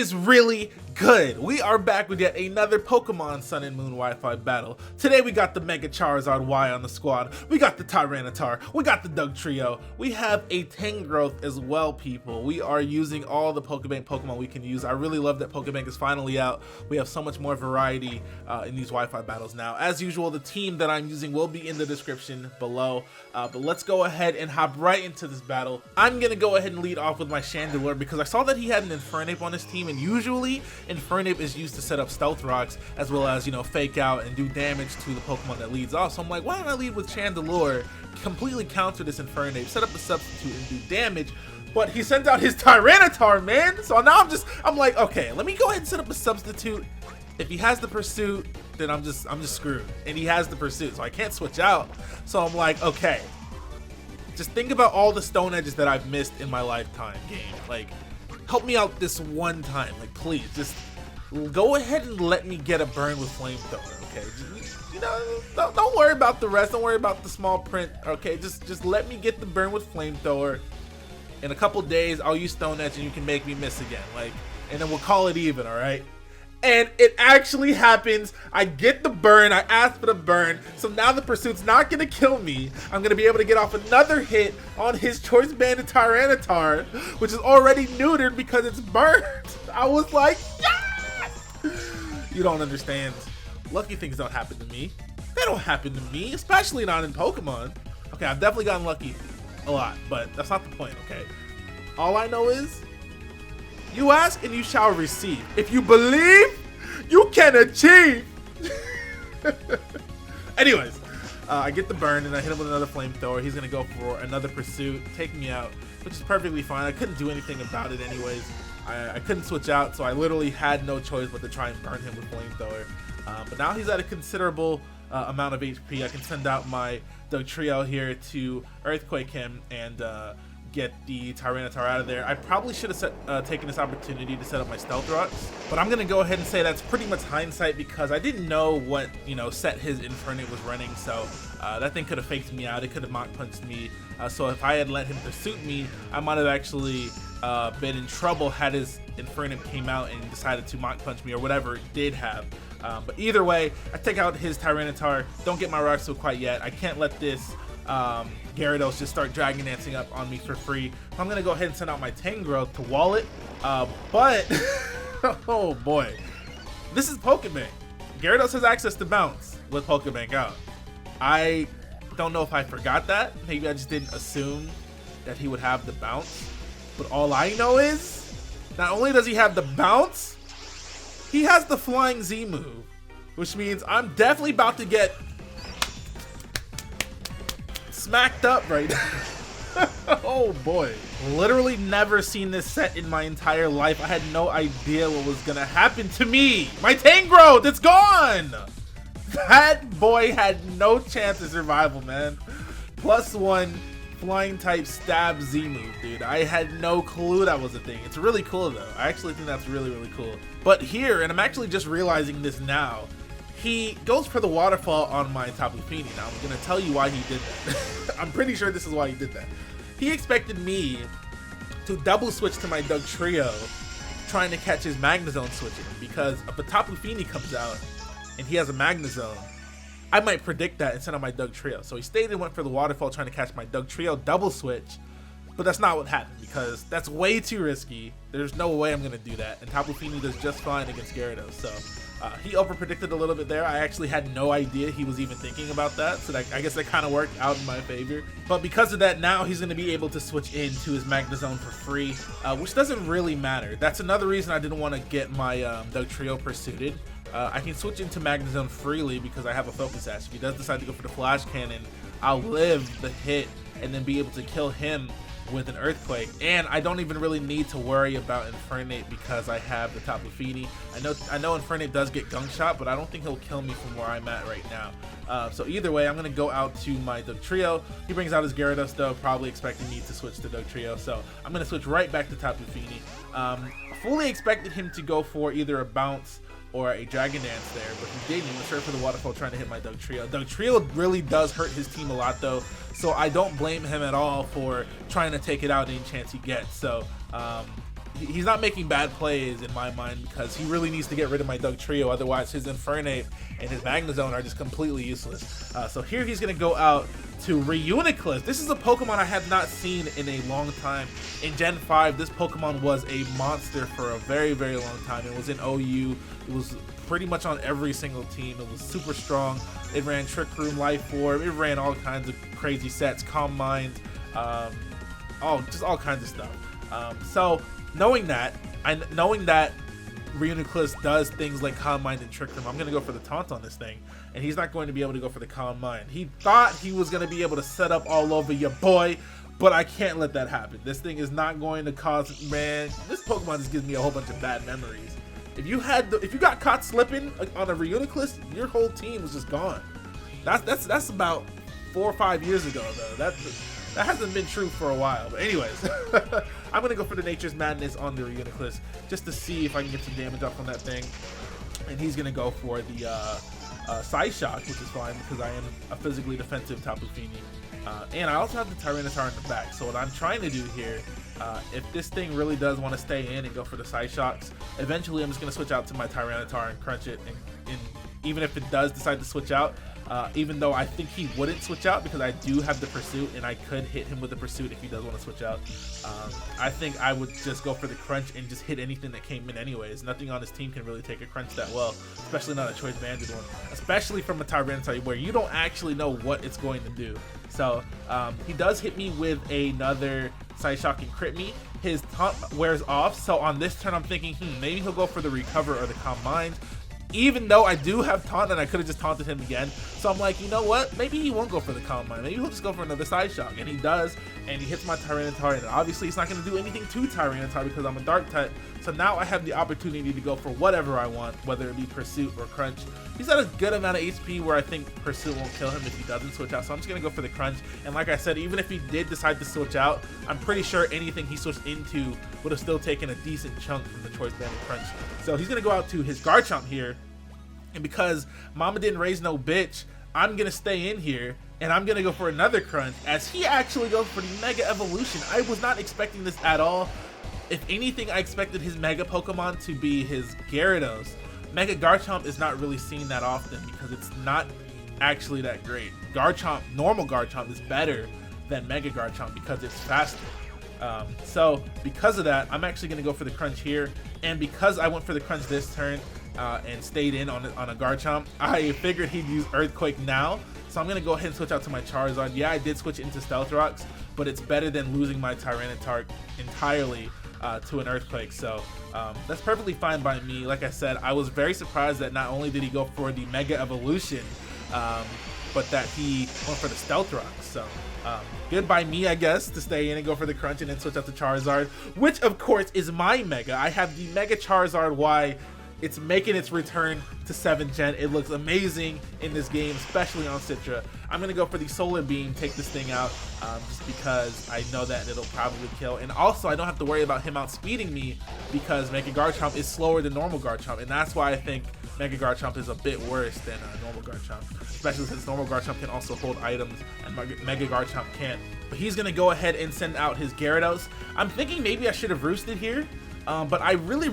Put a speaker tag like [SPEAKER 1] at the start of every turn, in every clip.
[SPEAKER 1] is really good. We are back with yet another Pokemon Sun and Moon Wi-Fi battle. Today we got the Mega Charizard-Y on the squad. We got the Tyranitar. We got the Dugtrio. We have a Tangrowth as well, people. We are using all the Pokebank Pokemon we can use. I really love that Pokebank is finally out. We have so much more variety in these Wi-Fi battles now. As usual, the team that I'm using will be in the description below. But let's go ahead and hop right into this battle. I'm going to go ahead and lead off with my Chandelure because I saw that he had an Infernape on his team, and usually Infernape is used to set up Stealth Rocks as well as, you know, fake out and do damage to the Pokemon that leads off. So I'm like, why don't I lead with Chandelure, completely counter this Infernape, set up a substitute and do damage. But he sent out his Tyranitar, man. So now I'm like, okay, let me go ahead and set up a substitute. If he has the Pursuit, then I'm just screwed. And he has the Pursuit, so I can't switch out. So I'm like, okay, just think about all the Stone Edges that I've missed in my lifetime game. Like, help me out this one time. Like, please, just go ahead and let me get a burn with Flamethrower, okay? You know, don't worry about the rest. Don't worry about the small print, okay? Just let me get the burn with Flamethrower. In a couple days, I'll use Stone Edge and you can make me miss again. Like, and then we'll call it even, all right? And it actually happens. I get the burn. I asked for the burn. So now the Pursuit's not going to kill me. I'm going to be able to get off another hit on his Choice Banded Tyranitar, which is already neutered because it's burned. I was like, yes! You don't understand. Lucky things don't happen to me. They don't happen to me, especially not in Pokemon. Okay, I've definitely gotten lucky a lot, but that's not the point, okay? All I know is, you ask and you shall receive. If you believe, you can achieve. Anyways, I get the burn and I hit him with another Flamethrower. He's gonna go for another Pursuit, take me out, which is perfectly fine. I couldn't do anything about it anyways. I couldn't switch out, so I literally had no choice but to try and burn him with Flamethrower. But now he's at a considerable amount of HP. I can send out my Dugtrio here to Earthquake him and get the Tyranitar out of there. I probably should have taken this opportunity to set up my Stealth Rocks, but I'm gonna go ahead and say that's pretty much hindsight because I didn't know what, you know, set his Infernape was running, so that thing could have faked me out. It could have Mach Punched me, so if I had let him Pursuit me, I might have actually been in trouble had his Infernape came out and decided to Mach Punch me or whatever it did have. But either way, I take out his Tyranitar. Don't get my Rock quite yet. I can't let this Gyarados just start Dragon Dancing up on me for free. I'm gonna go ahead and send out my Tangrowth to wall it. But oh boy, this is Pokebank. Gyarados has access to Bounce with Pokebank out. I don't know if I forgot that. Maybe I just didn't assume that he would have the Bounce. But all I know is, not only does he have the Bounce, he has the Flying Z move, which means I'm definitely about to get smacked up right now. Oh boy. Literally never seen this set in my entire life. I had no idea what was gonna happen to me. My Tangrowth, it's gone! That boy had no chance of survival, man. +1 flying type stab Z move, dude. I had no clue that was a thing. It's really cool though. I actually think that's really, really cool. But here, and I'm actually just realizing this now, he goes for the waterfall on my Tapu Fini. Now I'm gonna tell you why he did that. I'm pretty sure this is why he did that. He expected me to double switch to my Dugtrio, trying to catch his Magnezone switching, because if a Tapu Fini comes out and he has a Magnezone, I might predict that and send out my Dugtrio. So he stayed and went for the waterfall trying to catch my Dugtrio double switch, but that's not what happened because that's way too risky. There's no way I'm gonna do that, and Tapu Fini does just fine against Gyarados. So he over-predicted a little bit there. I actually had no idea he was even thinking about that, so that, I guess that kind of worked out in my favor. But because of that, now he's going to be able to switch into his Magnezone for free, which doesn't really matter. That's another reason I didn't want to get my Dugtrio Pursuited. I can switch into Magnezone freely because I have a Focus Sash. If he does decide to go for the Flash Cannon, I'll live the hit and then be able to kill him with an Earthquake, and I don't even really need to worry about Infernape because I have the Tapu Fini. I know Infernape does get Gunk Shot, but I don't think he'll kill me from where I'm at right now. So either way, I'm gonna go out to my Dugtrio. He brings out his Gyarados though, probably expecting me to switch to Dugtrio, so I'm gonna switch right back to Tapu Fini. Fully expected him to go for either a Bounce or a Dragon Dance there, but he didn't. He went straight for the Waterfall trying to hit my Dugtrio. Dugtrio really does hurt his team a lot though, so I don't blame him at all for trying to take it out any chance he gets. So he's not making bad plays in my mind, because he really needs to get rid of my Dugtrio. Otherwise, his Infernape and his Magnezone are just completely useless. So here he's going to go out to Reuniclus. This is a Pokemon I have not seen in a long time. In Gen 5, this Pokemon was a monster for a very, very long time. It was in OU. It was pretty much on every single team. It was super strong. It ran Trick Room, Life Orb. It ran all kinds of crazy sets, Calm Mind, just all kinds of stuff. So knowing that Reuniclus does things like Calm Mind and Trick Room, I'm going to go for the Taunt on this thing, and he's not going to be able to go for the Calm Mind. He thought he was going to be able to set up all over your boy, but I can't let that happen. This thing is not going to cause, man, this Pokemon just gives me a whole bunch of bad memories. If you got caught slipping on a Reuniclus, your whole team was just gone. That's about 4 or 5 years ago, though. That hasn't been true for a while. But anyways, I'm going to go for the Nature's Madness on the Reuniclus just to see if I can get some damage up on that thing. And he's going to go for the Side Shock, which is fine because I am a physically defensive Tapu Fini. And I also have the Tyranitar in the back. So what I'm trying to do here, if this thing really does want to stay in and go for the Side Shocks, eventually I'm just going to switch out to my Tyranitar and crunch it. And even if it does decide to switch out, even though I think he wouldn't switch out because I do have the Pursuit and I could hit him with the Pursuit if he does want to switch out, I think I would just go for the Crunch and just hit anything that came in anyways. Nothing on his team can really take a Crunch that well, especially not a Choice Banded one, especially from a Tyranitar where you don't actually know what it's going to do. So he does hit me with another Side Shock and crit me. His Taunt wears off, so on this turn I'm thinking, maybe he'll go for the Recover or the Calm Mind. Even though I do have Taunt and I could have just taunted him again. So I'm like, you know what? Maybe he won't go for the Calm Mind. Maybe he'll just go for another Side Shock. And he does. And he hits my Tyranitar. And obviously it's not going to do anything to Tyranitar because I'm a Dark type. So now I have the opportunity to go for whatever I want, whether it be Pursuit or Crunch. He's got a good amount of HP where I think Pursuit won't kill him if he doesn't switch out. So I'm just going to go for the Crunch. And like I said, even if he did decide to switch out, I'm pretty sure anything he switched into would have still taken a decent chunk from the Choice Banded Crunch. So he's going to go out to his Garchomp here. And because Mama didn't raise no bitch, I'm going to stay in here and I'm going to go for another Crunch as he actually goes for the Mega Evolution. I was not expecting this at all. If anything, I expected his Mega Pokemon to be his Gyarados. Mega Garchomp is not really seen that often because it's not actually that great. Normal Garchomp is better than Mega Garchomp because it's faster. So because of that, I'm actually going to go for the Crunch here. And because I went for the Crunch this turn, and stayed in on a Garchomp, I figured he'd use Earthquake now, so I'm going to go ahead and switch out to my Charizard. Yeah, I did switch into Stealth Rocks, but it's better than losing my Tyranitar entirely to an Earthquake, so that's perfectly fine by me. Like I said, I was very surprised that not only did he go for the Mega Evolution, but that he went for the Stealth Rocks, so good by me, I guess, to stay in and go for the Crunch and then switch out to Charizard, which of course is my Mega. I have the Mega Charizard-Y. It's making its return to 7th gen. It looks amazing in this game, especially on Citra. I'm going to go for the Solar Beam, take this thing out, just because I know that it'll probably kill. And also, I don't have to worry about him outspeeding me because Mega Garchomp is slower than normal Garchomp. And that's why I think Mega Garchomp is a bit worse than normal Garchomp, especially since normal Garchomp can also hold items and Mega Garchomp can't. But he's going to go ahead and send out his Gyarados. I'm thinking maybe I should have roosted here. But I really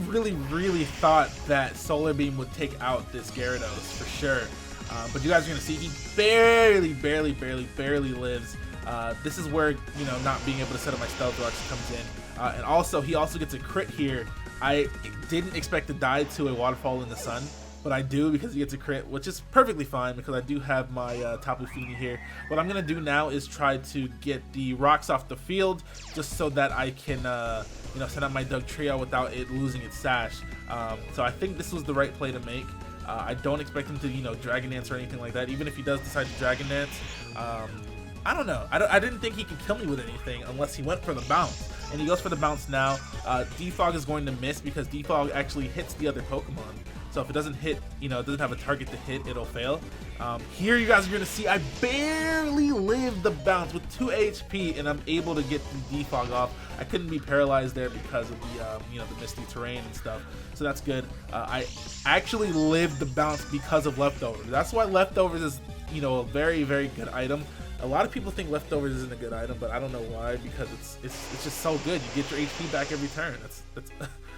[SPEAKER 1] thought that Solar Beam would take out this Gyarados for sure. But you guys are gonna see he barely lives. This is where, you know, not being able to set up my Stealth Rocks comes in. And also, he also gets a crit here. I didn't expect to die to a Waterfall in the Sun, but I do because he gets a crit, which is perfectly fine because I do have my Tapu Fini here. What I'm gonna do now is try to get the rocks off the field just so that I can you know, send out my Dugtrio without it losing its Sash. So I think this was the right play to make. I don't expect him to, you know, Dragon Dance or anything like that. Even if he does decide to Dragon Dance, I don't know. I didn't think he could kill me with anything unless he went for the bounce. And he goes for the bounce now. Defog is going to miss because Defog actually hits the other Pokemon. So if it doesn't hit, you know, it doesn't have a target to hit, it'll fail. Here you guys are going to see I barely lived the bounce with 2 HP and I'm able to get the Defog off. I couldn't be paralyzed there because of the, you know, the misty terrain and stuff. So that's good. I actually lived the bounce because of Leftovers. That's why Leftovers is, you know, a very good item. A lot of people think Leftovers isn't a good item, but I don't know why, because it's just so good. You get your HP back every turn.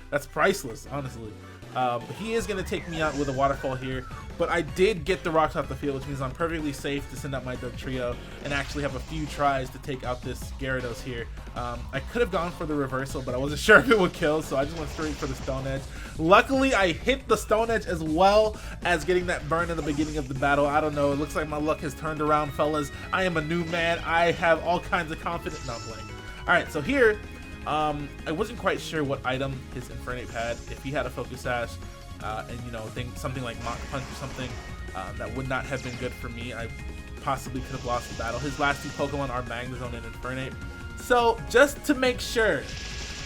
[SPEAKER 1] That's priceless, honestly. But he is going to take me out with a waterfall here, but I did get the rocks off the field, which means I'm perfectly safe to send out my Dugtrio and actually have a few tries to take out this Gyarados here. I could have gone for the reversal, but I wasn't sure if it would kill, so I just went straight for the Stone Edge. Luckily, I hit the Stone Edge as well as getting that burn in the beginning of the battle. I don't know, it looks like my luck has turned around, fellas. I am a new man. I have all kinds of confidence. No, I'm playing. Alright, so here, I wasn't quite sure what item his Infernape had. If he had a Focus Sash, and you know, something like Mach Punch or something, that would not have been good for me. I possibly could have lost the battle. His last two Pokemon are Magnezone and Infernape. So just to make sure,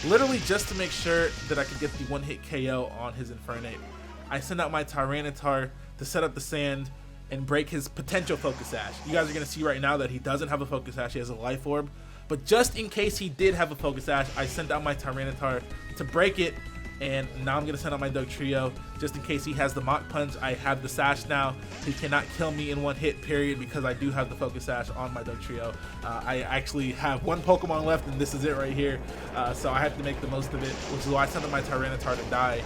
[SPEAKER 1] literally just to make sure that I could get the one-hit KO on his Infernape, I send out my Tyranitar to set up the sand and break his potential Focus Sash. You guys are going to see right now that he doesn't have a Focus Sash, he has a Life Orb. But just in case he did have a Focus Sash, I sent out my Tyranitar to break it, and now I'm going to send out my Dugtrio just in case he has the Mach Punch. I have the Sash now. He cannot kill me in one hit, period, because I do have the Focus Sash on my Dugtrio. I actually have one Pokemon left, and this is it right here. So I have to make the most of it, which is why I sent out my Tyranitar to die,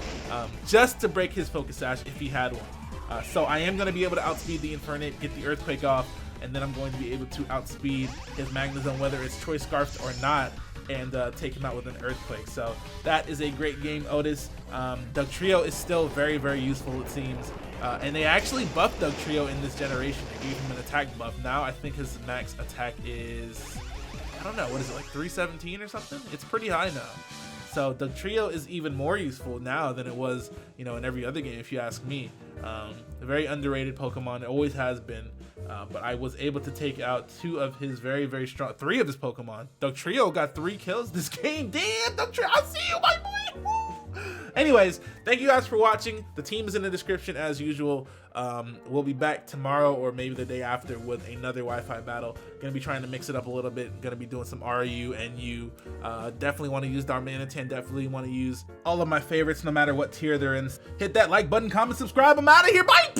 [SPEAKER 1] just to break his Focus Sash if he had one. So I am going to be able to outspeed the Infernape, get the Earthquake off, and then I'm going to be able to outspeed his Magnezone, whether it's Choice Scarfed or not, and take him out with an Earthquake. So that is a great game, Otis. Dugtrio is still very, very useful, it seems. And they actually buffed Dugtrio in this generation. They gave him an attack buff. Now I think his max attack is, I don't know, what is it, like 317 or something? It's pretty high now. So Dugtrio is even more useful now than it was, you know, in every other game, if you ask me. A very underrated Pokemon, it always has been. But I was able to take out three of his Pokemon. Dugtrio got 3 kills this game. Damn, Dugtrio, I see you, my boy. Woo! Anyways, thank you guys for watching. The team is in the description as usual. We'll be back tomorrow or maybe the day after with another Wi-Fi battle. Gonna be trying to mix it up a little bit. Gonna be doing some RU, NU. Definitely want to use Darmanitan. Definitely want to use all of my favorites, no matter what tier they're in. Hit that like button, comment, subscribe. I'm out of here. Bye.